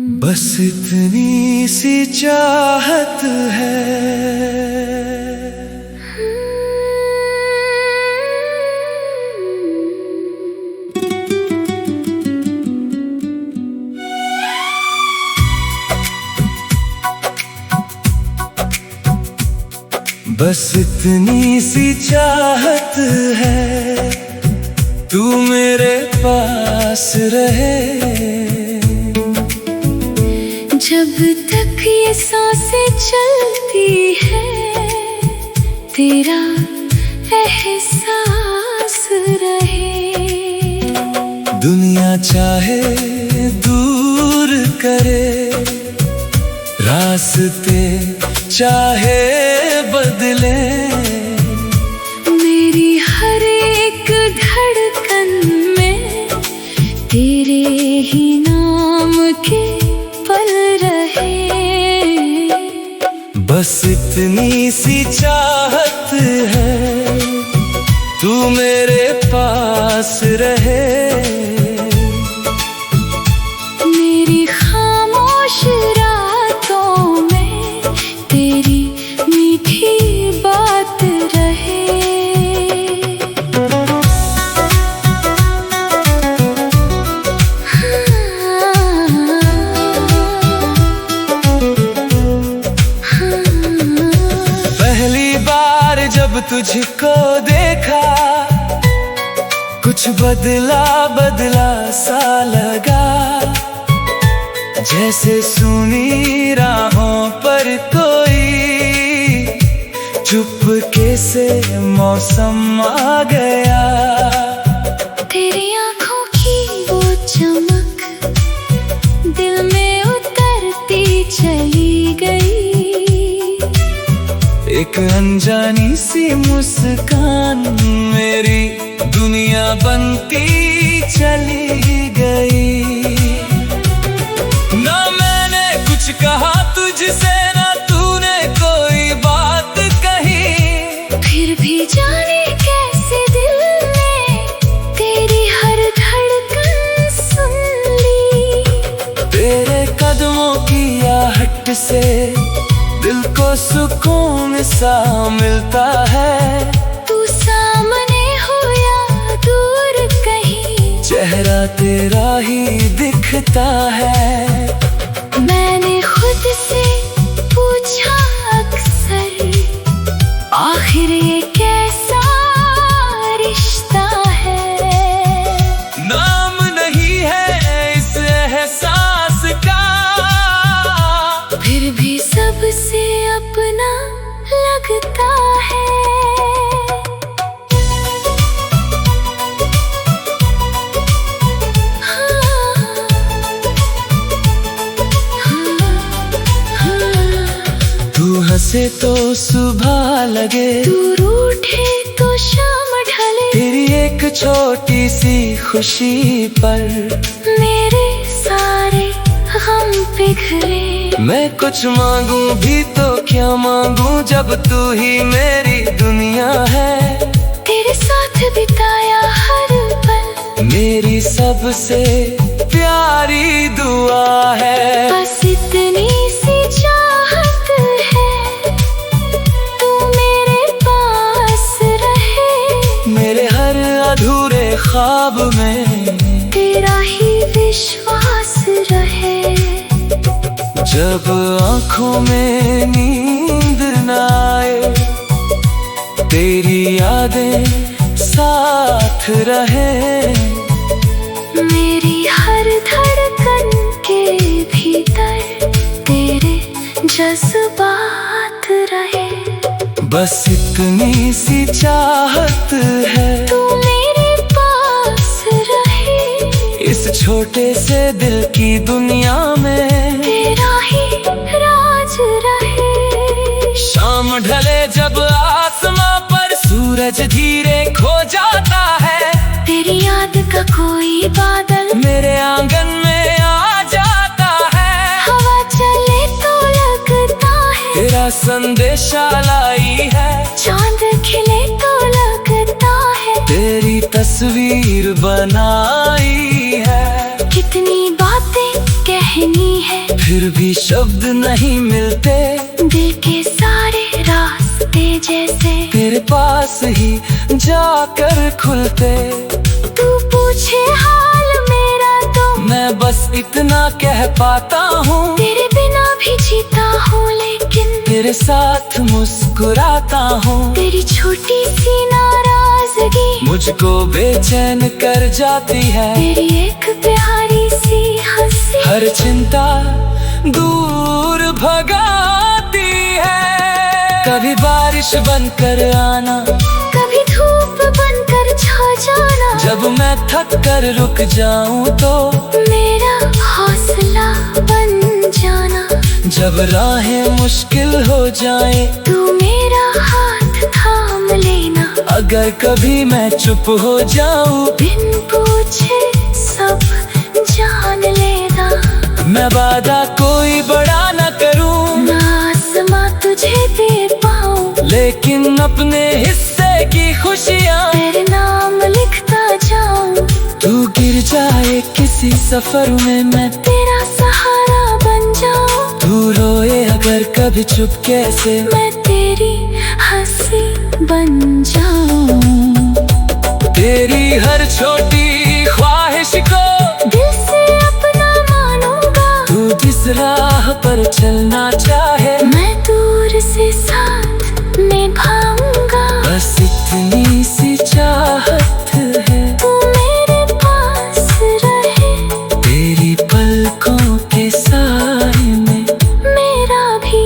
बस इतनी सी चाहत है। बस इतनी सी चाहत है, तू मेरे पास रहे। जब तक ये सांसें चलती है, तेरा एहसास रहे। दुनिया चाहे दूर करे, रास्ते चाहे बदले, मेरी हर एक धड़कन में तेरे ही नाम के पल रहे। बस इतनी सी चाहत है, तू मेरे पास रहे। मेरी खामोश रातों में तेरी मीठी बात रहे। पहली बार जब तुझको देखा, कुछ बदला बदला सा लगा। जैसे सुनी राहों पर कोई चुपके से मौसम आ गया। तेरी आँखों की वो चमक दिल में उतरती चली गई। एक अनजानी सी मुस्कान मेरी दुनिया बनती चली गई। ना मैंने कुछ कहा तुझसे, ना तूने कोई बात कही, फिर भी जाने कैसे दिल ने तेरी हर धड़कन सुन ली। तेरे कदमों की आहट से दिल को सुकून सा मिलता है। तू सामने हो या दूर कहीं, चेहरा तेरा ही दिखता है। मैंने खुद से पूछा अक्सर, आखिर ये कैसा रिश्ता है। नाम नहीं है इस एहसास का, फिर भी सबसे अपना लगता है। तू हंसे तो सुबह लगे, तू रूठे तो शाम ढले। तेरी एक छोटी सी खुशी पर मेरे सारे गम पिघले। मैं कुछ मांगू भी तो क्या मांगू, जब तू ही मेरी दुनिया है। तेरे साथ बिताया हर पल मेरी सबसे प्यारी दुआ है। बस इतनी सी चाहत है, तू मेरे पास रहे। मेरे हर अधूरे ख्वाब में तेरा ही विश्वास रहे। जब आँखों में नींद न आए, तेरी यादें साथ रहे। मेरी हर धड़कन के भीतर तेरे जज्बात रहे। बस इतनी सी चाहत है, तू मेरे पास रहे। इस छोटे से दिल की दुनिया में तेरा ही राज रहे। शाम ढले जब आसमां पर सूरज धीरे खो जाता है, तेरी याद का कोई बादल मेरे आंगन में आ जाता है। हवा चले तो लगता है तेरा संदेशा लाई है। चांद खिले तो लगता है तेरी तस्वीर बनाई है। कितनी बातें कहनी है, फिर भी शब्द नहीं मिलते। दिल के सारे रास्ते जैसे तेरे पास ही जाकर खुलते। तू पूछे हाल मेरा तो मैं बस इतना कह पाता हूँ, तेरे बिना भी जीता हूँ, लेकिन तेरे साथ मुस्कुराता हूँ। तेरी छोटी सी नाराजगी मुझको बेचैन कर जाती है। तेरी एक प्यारी सी हंसी हर चिंता दूर भगाती है। कभी बारिश बनकर आना, कभी धूप बनकर छा जाना। जब मैं थक कर रुक जाऊं तो मेरा हौसला बन जाना। जब राहें मुश्किल हो जाए तू मेरा हाथ थाम लेना। अगर कभी मैं चुप हो जाऊं, बिन पूछे सब जान लेना। मैं वादा कोई बड़ा न करूं, ना आसमां तुझे दे पाऊं, लेकिन अपने हिस्से की खुशियाँ तेरे नाम लिखता जाऊं। तू गिर जाए किसी सफर में, मैं तेरा सहारा बन जाऊं। तू रोए अगर कभी चुपके से, मैं तेरी हंसी बन जाऊं। तेरी हर छोटी ख्वाहिश को दिल से अपना मानूंगा। तू जिस राह पर चलना चाहे, मैं दूर से साथ निभाऊंगा। बस इतनी सी चाहत है, तू मेरे पास रहे। तेरी पलकों के साए में मेरा भी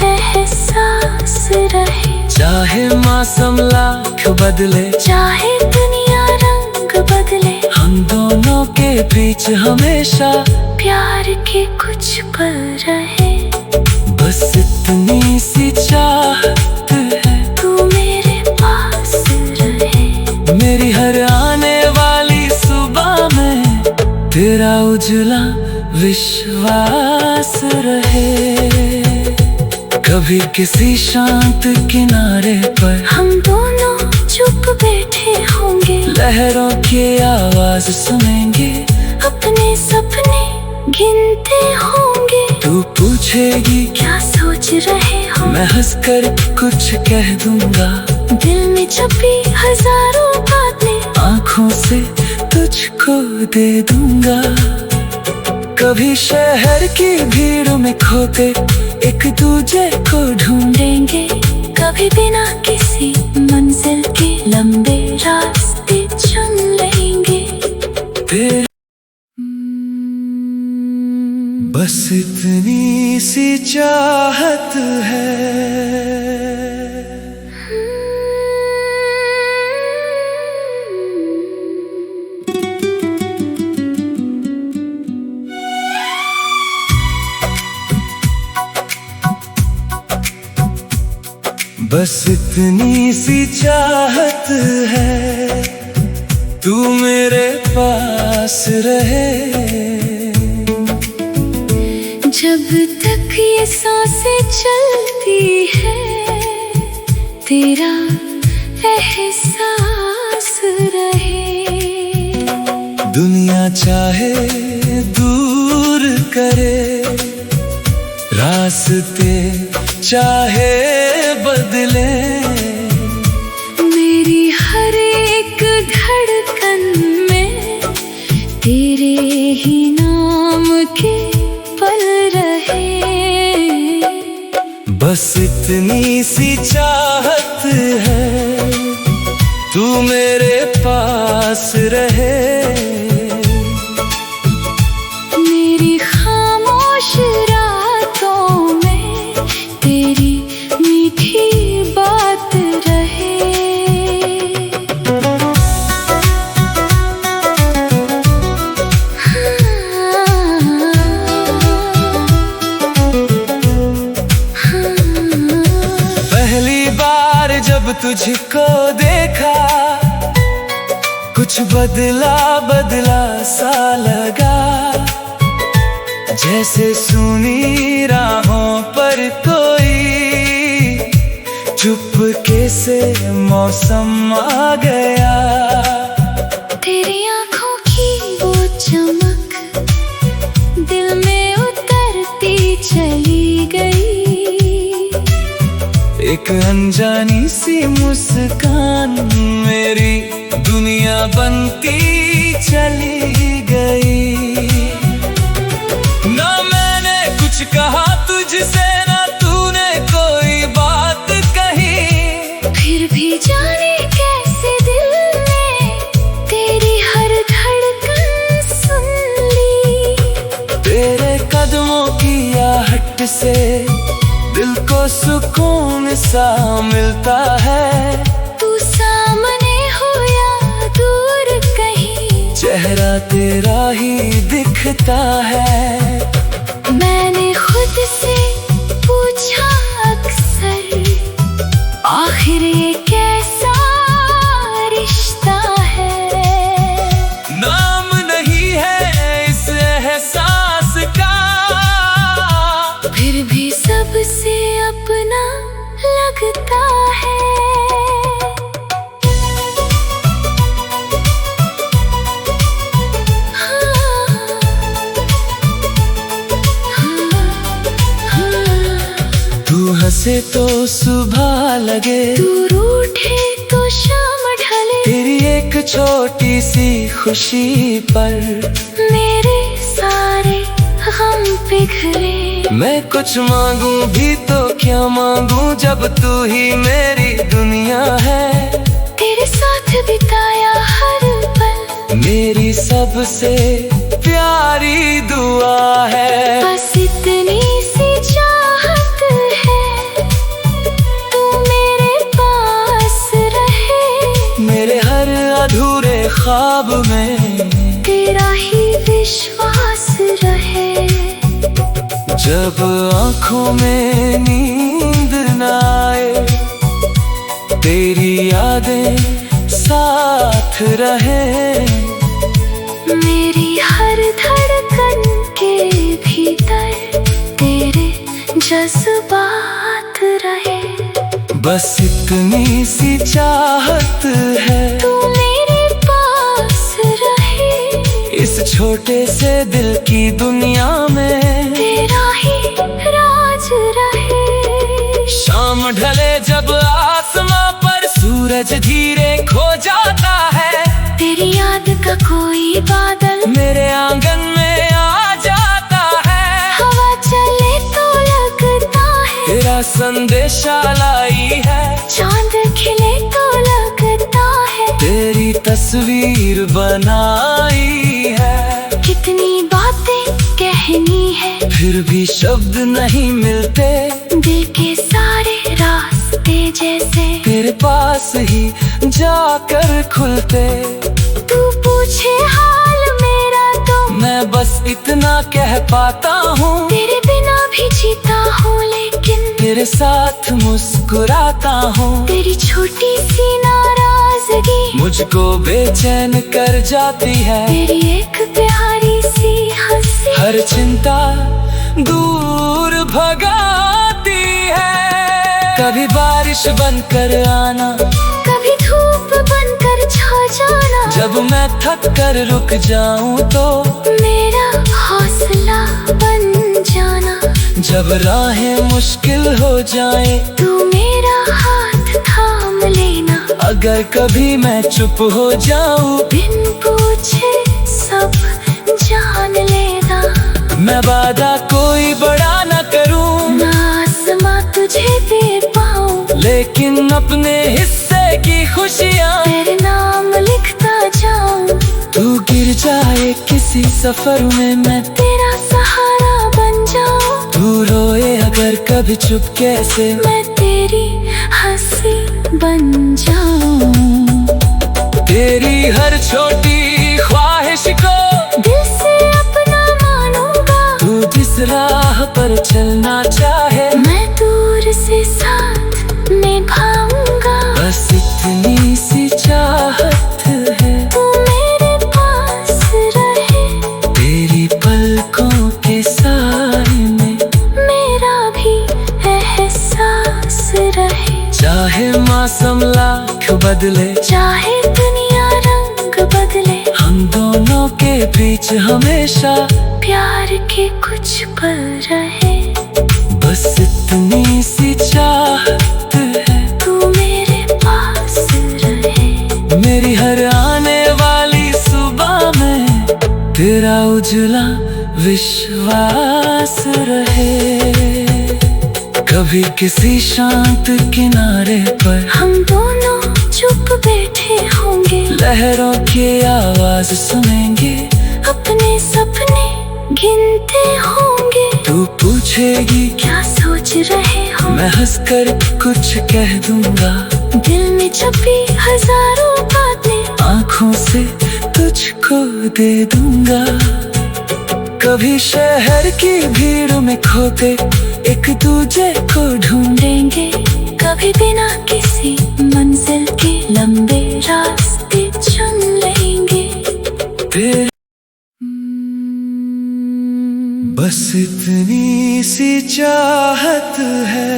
एहसास रहे। चाहे मौसम लाख बदले, चाहे दुनिया रंग बदले, हम दोनों के बीच हमेशा प्यार के कुछ पल रहे। बस इतनी सी चाहत है, तू मेरे पास रहे। मेरी हर आने वाली सुबह में तेरा उजला विश्वास रहे। कभी किसी शांत किनारे पर हम दोनों चुप बैठे होंगे, लहरों की आवाज सुनेंगे। अपने सपने गिनते होंगे। तू पूछेगी क्या सोच रहे हो, मैं हंसकर कुछ कह दूंगा। दिल में छपी हजारों बातें आँखों से तुझको दे दूंगा। कभी शहर की भीड़ में खोते एक दूजे को ढूंढेंगे। कभी बिना किसी मंजिल के लंबे रास्ते चुन लेंगे। तेरे बस इतनी सी चाहत है। बस इतनी सी चाहत है, तू मेरे पास रहे। जब तक ये सांसें चलती है, तेरा एहसास रहे। दुनिया चाहे दूर करे, रास्ते चाहे बदले, मेरी हर एक धड़कन में तेरे ही नाम के पल रहे। बस इतनी सी चाहत है, तू मेरे पास रहे। मेरी खामोश रातों में तेरी मीठी बात रहे। पहली बार जब तुझको देखा, कुछ बदला बदला सा लगा। जैसे सुनी राहों पर कोई चुपके से मौसम आ गया। तेरी आंखों की वो चमक दिल में उतरती अनजानी सी मुस्कान मेरी दुनिया बनती चली गई। ना मैंने कुछ कहा तुझसे, ना तूने कोई बात कही, फिर भी जाने कैसे दिल ने तेरी हर धड़कन सुन ली। तेरे कदमों की आहट से दिल को सुकून सा मिलता है। तू सामने हो या दूर कहीं, चेहरा तेरा ही दिखता है। मैंने खुद से पूछा अक्सर, आखिर ये कैसा रिश्ता है। नाम नहीं है इस एहसास का, फिर भी सबसे अपना लगता है। तू हंसे तो सुबह लगे, तू रूठे तो शाम ढले, तेरी एक छोटी सी खुशी पर मेरे सारे गम पिघले। मैं कुछ मांगू भी तो क्या मांगू, जब तू ही मेरी दुनिया है। तेरे साथ बिताया हर पल मेरी सबसे प्यारी दुआ है। बस इतनी सी चाहत है, तू मेरे पास रहे। मेरे हर अधूरे ख्वाब में तेरा ही विश्वास रहे। जब आँखों में नींद न आए, तेरी यादें साथ रहे। मेरी हर धड़कन के भीतर तेरे जज्बात रहे। बस इतनी सी चाहत है, तू मेरे पास रहे। इस छोटे से दिल की दुनिया में तेरा ही राज रहे। शाम ढले जब आसमां पर सूरज धीरे खो जाता है, तेरी याद का कोई बादल मेरे आंगन में आ जाता है। हवा चले तो लगता है, तेरा संदेशा लाई है। चांद खिले तो लगता है, तेरी तस्वीर बनाई है। कितनी बातें कहनी है, फिर भी शब्द नहीं मिलते। दिल के सारे रास्ते जैसे तेरे पास ही जाकर खुलते। तू पूछे हाल मेरा तो मैं बस इतना कह पाता हूँ, तेरे बिना भी जीता हूँ, लेकिन तेरे साथ मुस्कुराता हूँ। तेरी छोटी सी नाराजगी मुझको बेचैन कर जाती है। तेरी एक प्यारी सी हंसी हर चिंता दूर भगाती है। कभी बारिश बनकर आना, कभी धूप बनकर छा जाना। जब मैं थक कर रुक जाऊं तो मेरा हौसला बन जाना। जब राहें मुश्किल हो जाए, तू मेरा हाथ थाम लेना। अगर कभी मैं चुप हो जाऊं, बिन पूछे सब जान लेना। मैं वादा कोई बड़ा न करूं, ना आसमां तुझे दे पाऊं, लेकिन अपने हिस्से की खुशियाँ तेरे नाम लिखता जाऊं। तू गिर जाए किसी सफर में, मैं तेरा सहारा बन जाऊं। तू रोए अगर कभी चुपके से, मैं तेरी हंसी बन जाऊं। तेरी हर छोटी ख्वाहिश को दिल से अपना मानूंगा। तू जिस राह पर चलना चाहे, मैं दूर से साथ निभाऊंगा। बस इतनी सी चाहत है, तू मेरे पास रहे। तेरी पलकों के साए में मेरा भी एहसास रहे। चाहे मौसम लाख बदले, चाहे दुनिया रंग बदले, हम दोनों के बीच हमेशा प्यार के कुछ पल रहे। बस इतनी सी चाहत है। तेरा उजला विश्वास रहे। कभी किसी शांत किनारे पर हम दोनों चुप बैठे होंगे, लहरों की आवाज सुनेंगे, अपने सपने गिनते होंगे। तू पूछेगी क्या सोच रहे हो, मैं हंसकर कुछ कह दूंगा। दिल में छपी हजारों बातें आँखों से तुझको दे दूंगा। कभी शहर की भीड़ में खोते एक दूजे को ढूंढेंगे, कभी बिना किसी मंजिल के लंबे रास्ते चुन लेंगे। तेरे बस इतनी सी चाहत है,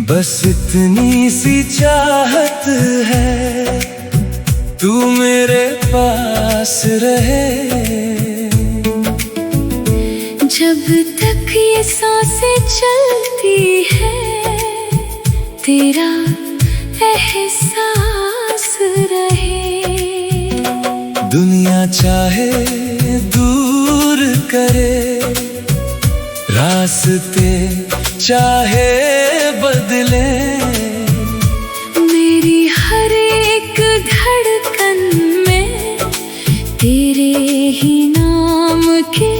बस इतनी सी चाहत है, तू मेरे पास रहे। जब तक ये सांसें चलती है, तेरा एहसास रहे। दुनिया चाहे दूर करे, रास्ते चाहे बदले, मेरी हर एक धड़कन में तेरे ही नाम के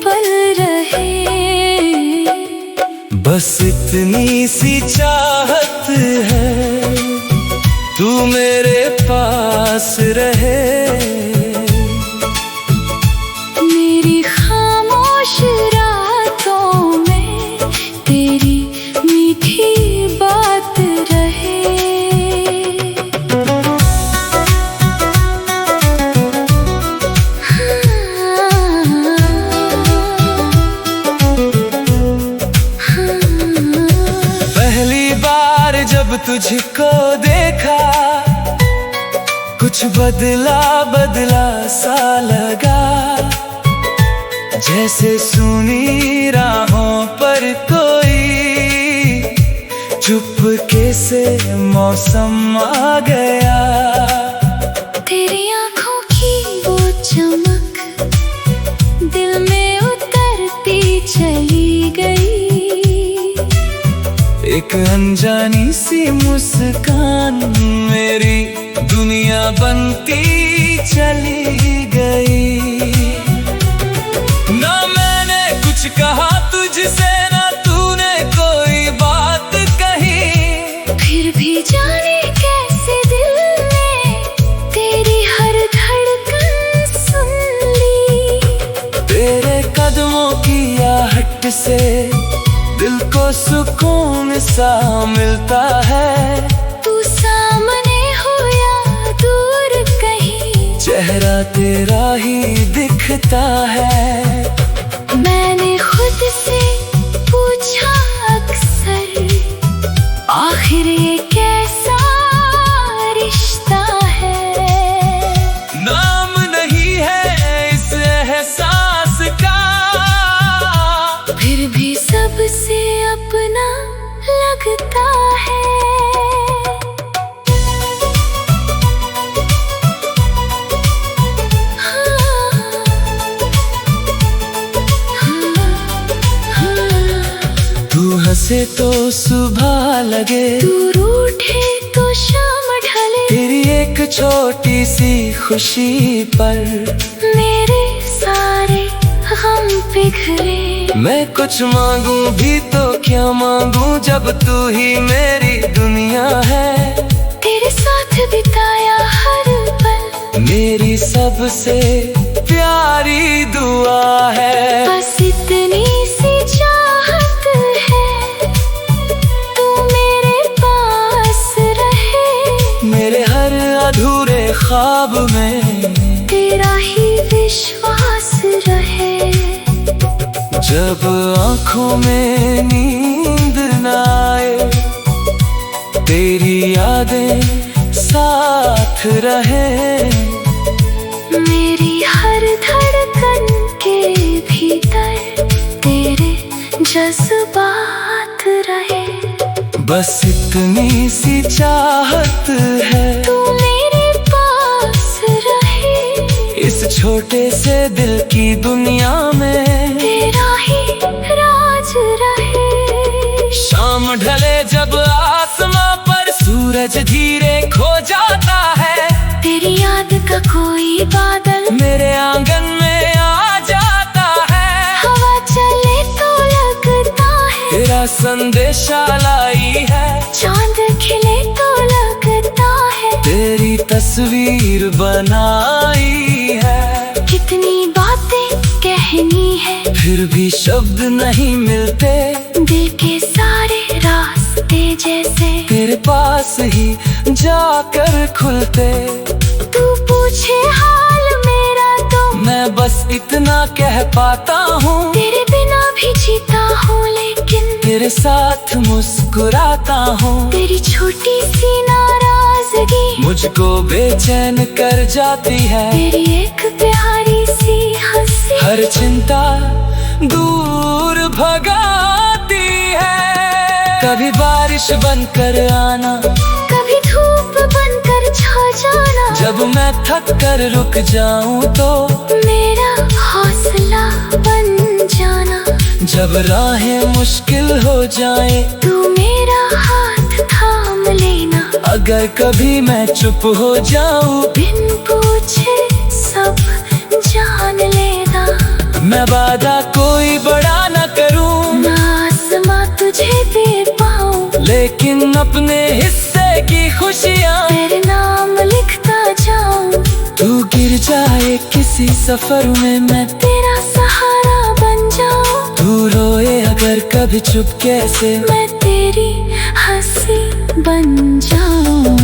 पल रहे। बस इतनी सी चाहत है, तू मेरे पास रहे। मेरी खामोश रातों में तेरी मीठी बात रहे। पहली बार जब तुझको देखा, कुछ बदला बदला सा लगा। जैसे सुनी राहों पर कोई चुपके से मौसम आ गया। तेरी आँखों की वो चमक दिल में उतरती चली गई। एक अनजानी सी मुस्कान मेरी दुनिया बनती चली गई। ना मैंने कुछ कहा तुझसे, ना तूने कोई बात कही, फिर भी जाने कैसे दिल ने तेरी हर धड़कन सुन ली। तेरे कदमों की आहट से दिल को सुकून सा मिलता है। तू सामने हो या दूर कहीं, चेहरा तेरा ही दिखता है। मैंने खुद से पूछा अक्सर, आखिर ये कैसा रिश्ता है। नाम नहीं है इस एहसास का, फिर भी सबसे अपना लगता है। तू हंसे तो सुबह लगे, तू रूठे तो शाम ढले। तेरी एक छोटी सी खुशी पर मेरे सारे गम पिघले। मैं कुछ मांगू भी तो क्या मांगू, जब तू ही मेरी दुनिया है। तेरे साथ बिताया हर पल मेरी सबसे प्यारी दुआ है। बस इतनी सी चाहत है, तू मेरे पास रहे। मेरे हर अधूरे ख्वाब में तेरा ही विश्वास रहे। जब आँखों में नींद न आए, तेरी यादें साथ रहे। मेरी हर धड़कन के भीतर तेरे जज्बात रहे। बस इतनी सी चाहत है तू मेरे पास रहे। इस छोटे से दिल की दुनिया में तेरा ही राज रहे। शाम ढले जब आसमां पर सूरज धीरे खो जाता है, तेरी याद का कोई बादल मेरे आंगन में आ जाता है। हवा चले तो लगता है तेरा संदेशा लाई है, चांद खिले तो लगता है तेरी तस्वीर बनाई है। कितनी बातें कहनी है फिर भी शब्द नहीं मिलते, दिल के सारे रास्ते जैसे तेरे पास ही जाकर खुलते। तू पूछे हाल मेरा तो मैं बस इतना कह पाता हूँ, तेरे बिना भी जीता हूँ लेकिन तेरे साथ मुस्कुराता हूँ। तेरी छोटी सी नाराजगी मुझको बेचैन कर जाती है, तेरी एक प्यारी सी हंसी हर चिंता दूर भगाती है। कभी बारिश बनकर आना, कभी धूप बनकर छा जाना। जब मैं थक कर रुक जाऊं तो मेरा हौसला बन जाना। जब राहें मुश्किल हो जाए तू मेरा हाथ थाम लेना। अगर कभी मैं चुप हो जाऊं, बिन पूछे सब जान लेना। मैं वादा कोई बड़ा न करूं, ना आसमां तुझे दे पाऊं, लेकिन अपने हिस्से की खुशियाँ तेरे नाम लिखता जाऊं। तू गिर जाए किसी सफर में मैं तेरा सहारा बन जाऊं। तू रोए अगर कभी चुपके से मैं तेरी हंसी बन जाऊं।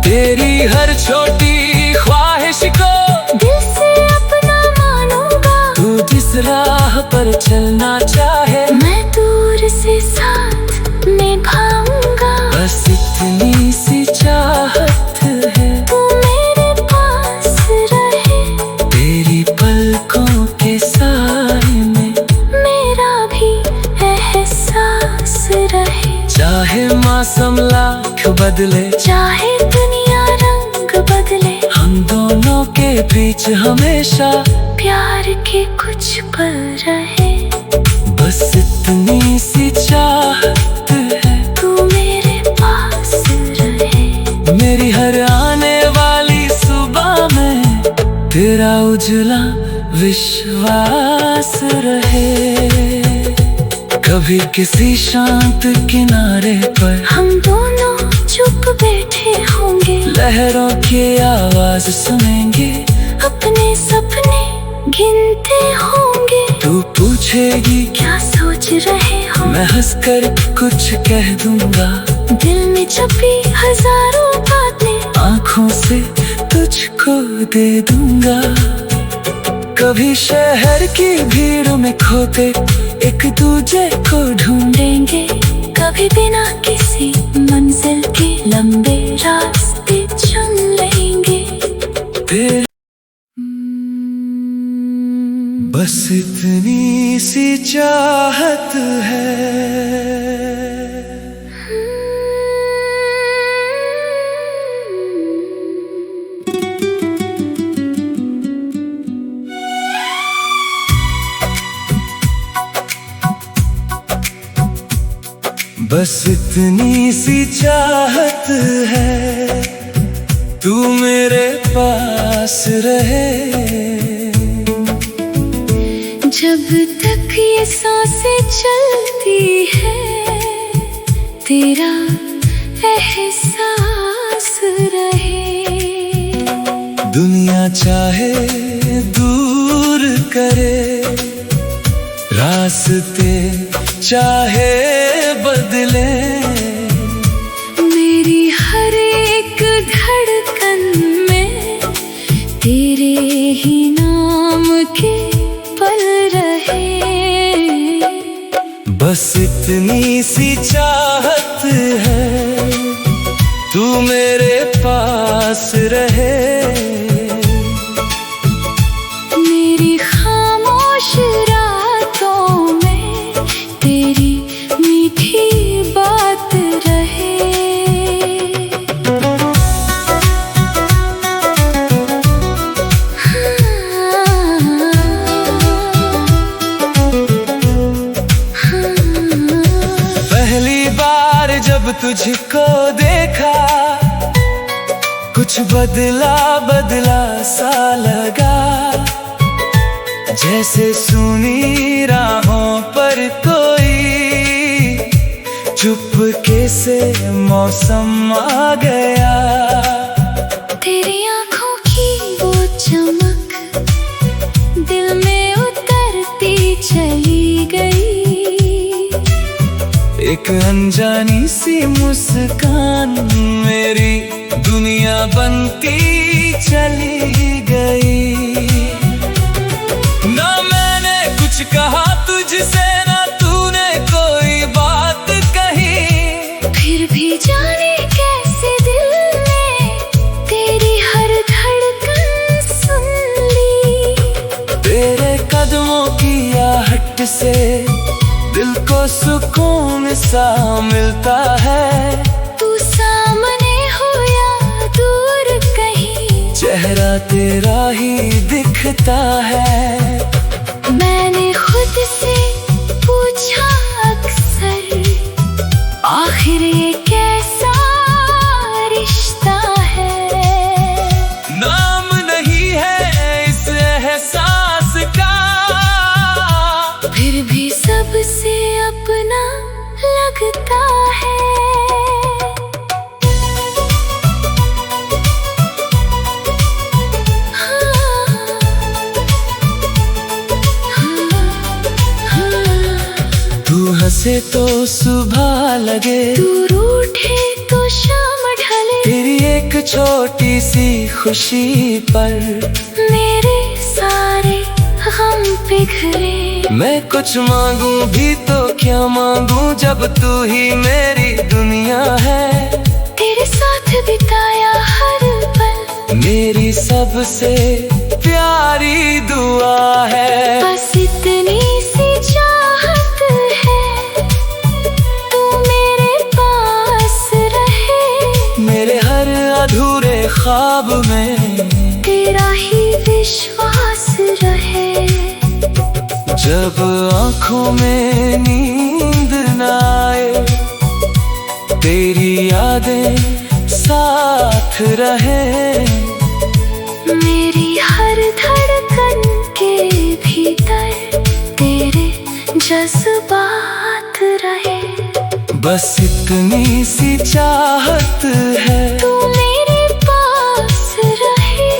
तेरी हर छोटी ख्वाहिश को दिल से अपना मानूंगा। तू जिस राह पर चलना चाहे मैं दूर से साथ निभाऊंगा। बस इतनी सी चाहत है, तू मेरे पास रहे। तेरी पलकों के साए में मेरा भी एहसास रहे। चाहे मौसम लाख बदले, चाहे दुनिया रंग बदले, हम दोनों के बीच हमेशा प्यार के कुछ पल रहे। बस इतनी सी चाहत है, तू मेरे पास रहे। मेरी हर आने वाली सुबह में तेरा उजला विश्वास रहे। कभी किसी शांत किनारे पर हम दोनों चुप बैठे होंगे, लहरों की आवाज सुनेंगे, अपने सपने गिनते होंगे। तू पूछेगी क्या सोच रहे हो, मैं हंसकर कुछ कह दूंगा। दिल में छपी हजारों बातें आँखों से तुझको दे दूंगा। कभी शहर की भीड़ में खोते एक दूजे को ढूंढेंगे, कभी बिना किसी मंजिल के लंबे रास्ते चुन लेंगे। तेरे बस इतनी सी चाहत है। बस इतनी सी चाहत है, तू मेरे पास रहे। जब तक ये सांसें चलती है, तेरा एहसास रहे। दुनिया चाहे दूर करे, रास्ते चाहे बदले, मेरी हर एक धड़कन में तेरे ही नाम के पल रहे। बस इतनी सी चाहत है, तू मेरे पास रहे। तुझको देखा, कुछ बदला बदला सा लगा, जैसे सुनी राहों पर कोई चुपके से मौसम आ गया। तेरी आंखों की वो चमक दिल में उतरती चली गई, एक अनजानी सी मुस्कान मेरी दुनिया बनती चली गई। ना मैंने कुछ कहा तुझसे, ना तूने कोई बात कही, फिर भी जाने कैसे दिल ने तेरी हर धड़कन सुन ली। तेरे कदमों की आहट से दिल को सुकून सा मिलता है। तू सामने हो या दूर कहीं, चेहरा तेरा ही दिखता है। मैंने खुद से पूछा अक्सर, आखिर ये कैसा रिश्ता है। नाम नहीं है इस एहसास का, फिर भी सबसे अपना लगता है। तू हंसे तो सुबह लगे, तू रूठे तो शाम ढले, तेरी एक छोटी सी खुशी पर मेरे सारे गम पिघले। मैं कुछ मांगू भी तो क्या मांगू, जब तू ही मेरी दुनिया है। तेरे साथ बिताया हर पल मेरी सबसे प्यारी दुआ है। बस इतनी सी चाहत है, तू मेरे पास रहे, मेरे हर अधूरे ख्वाब में तेरा ही विश्वास रहे। जब आँखों में नींद न आए, तेरी यादें साथ रहे, मेरी हर धड़कन के भीतर तेरे जज्बात रहे। बस इतनी सी चाहत है, तू मेरे पास रहे,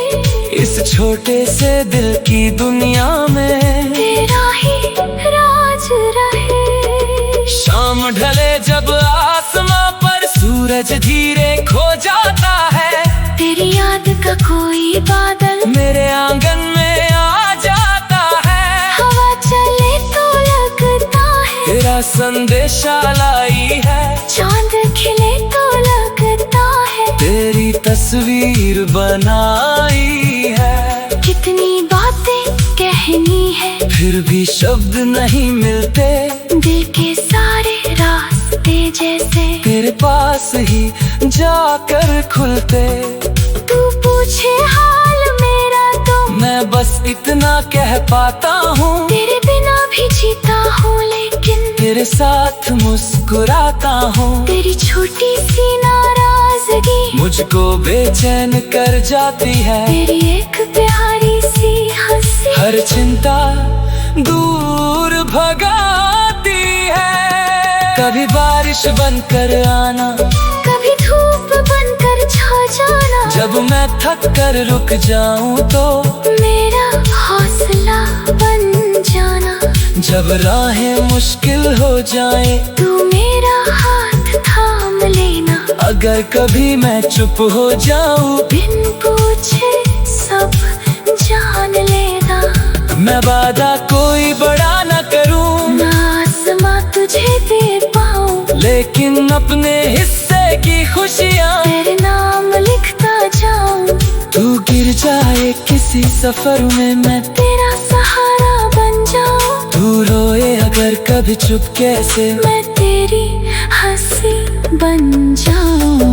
इस छोटे से दिल की दुनिया में तेरा ही राज रहे। शाम ढले जब आसमां पर सूरज धीरे खो जाता है, तेरी याद का कोई बादल मेरे आंगन में आ जाता है। हवा चले तो लगता है, तेरा संदेशा लाई है, चांद खिले तो लगता है, तेरी तस्वीर बनाई है। कितनी बातें कहनी है, फिर भी शब्द नहीं मिलते, दिल के सारे रास्ते जैसे तेरे पास ही जाकर खुलते। तू पूछे हाल मेरा तो मैं बस इतना कह पाता हूँ, तेरे बिना भी जीता हूँ, लेकिन तेरे साथ मुस्कुराता हूँ। तेरी छोटी सी नाराजगी मुझको बेचैन कर जाती है, तेरी एक प्यारी सी हंसी हर चिंता दूर भगाती है। कभी बारिश बनकर आना, कभी धूप बनकर छा जाना, जब मैं थक कर रुक जाऊं तो मेरा हौसला बन जाना। जब राहें मुश्किल हो जाए, तू मेरा हाथ थाम लेना, अगर कभी मैं चुप हो जाऊं, बिन पूछे सब जान लेना। मैं वादा कोई बड़ा न करूं, ना आसमां तुझे दे पाऊं, लेकिन अपने हिस्से की खुशियाँ तेरे नाम लिखता जाऊं। तू गिर जाए किसी सफर में, मैं तेरा सहारा बन जाऊं, तू रोए अगर कभी चुपके से, मैं तेरी हंसी बन जाऊं।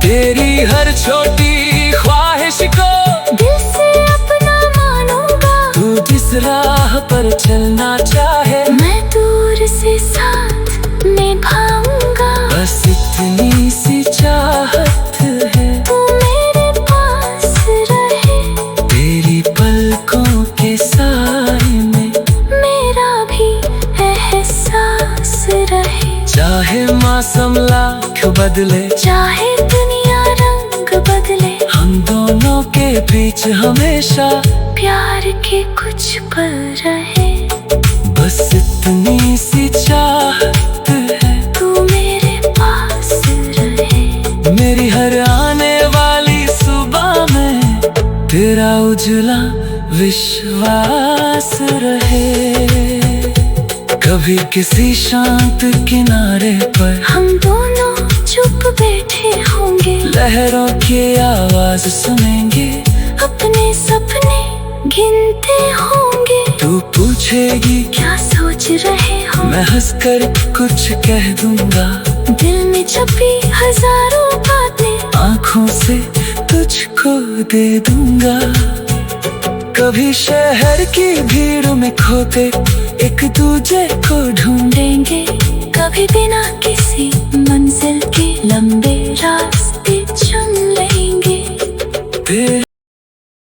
तेरी हर छोटी ख्वाहिश को दिल से अपना मानूंगा, तू जिस राह पर चलना चाहे, मैं दूर से साथ निभाऊंगा। बस इतनी सी चाहत है, तू मेरे पास रहे। तेरी पलकों के साए में मेरा भी एहसास रहे। चाहे मौसम लाख बदले, चाहे दुनिया रंग बदले, हम दोनों के बीच हमेशा प्यार के कुछ पल रहे। बस इतनी सी चाहत है, तू मेरे पास रहे। मेरी हर आने वाली सुबह में तेरा उजला विश्वास रहे। कभी किसी शांत किनारे पर हम दोनों चुप बैठे होंगे, लहरों की आवाज सुनेंगे, अपने सपने गिनते होंगे। तू पूछेगी क्या सोच रहे हो, मैं हंसकर कुछ कह दूंगा। दिल में छपी हजारों बातें आँखों से तुझको दे दूंगा। कभी शहर की भीड़ में खोते एक दूजे को ढूंढेंगे, कभी बिना किसी मंजिल के लंबे रास्ते चुन लेंगे। तेरे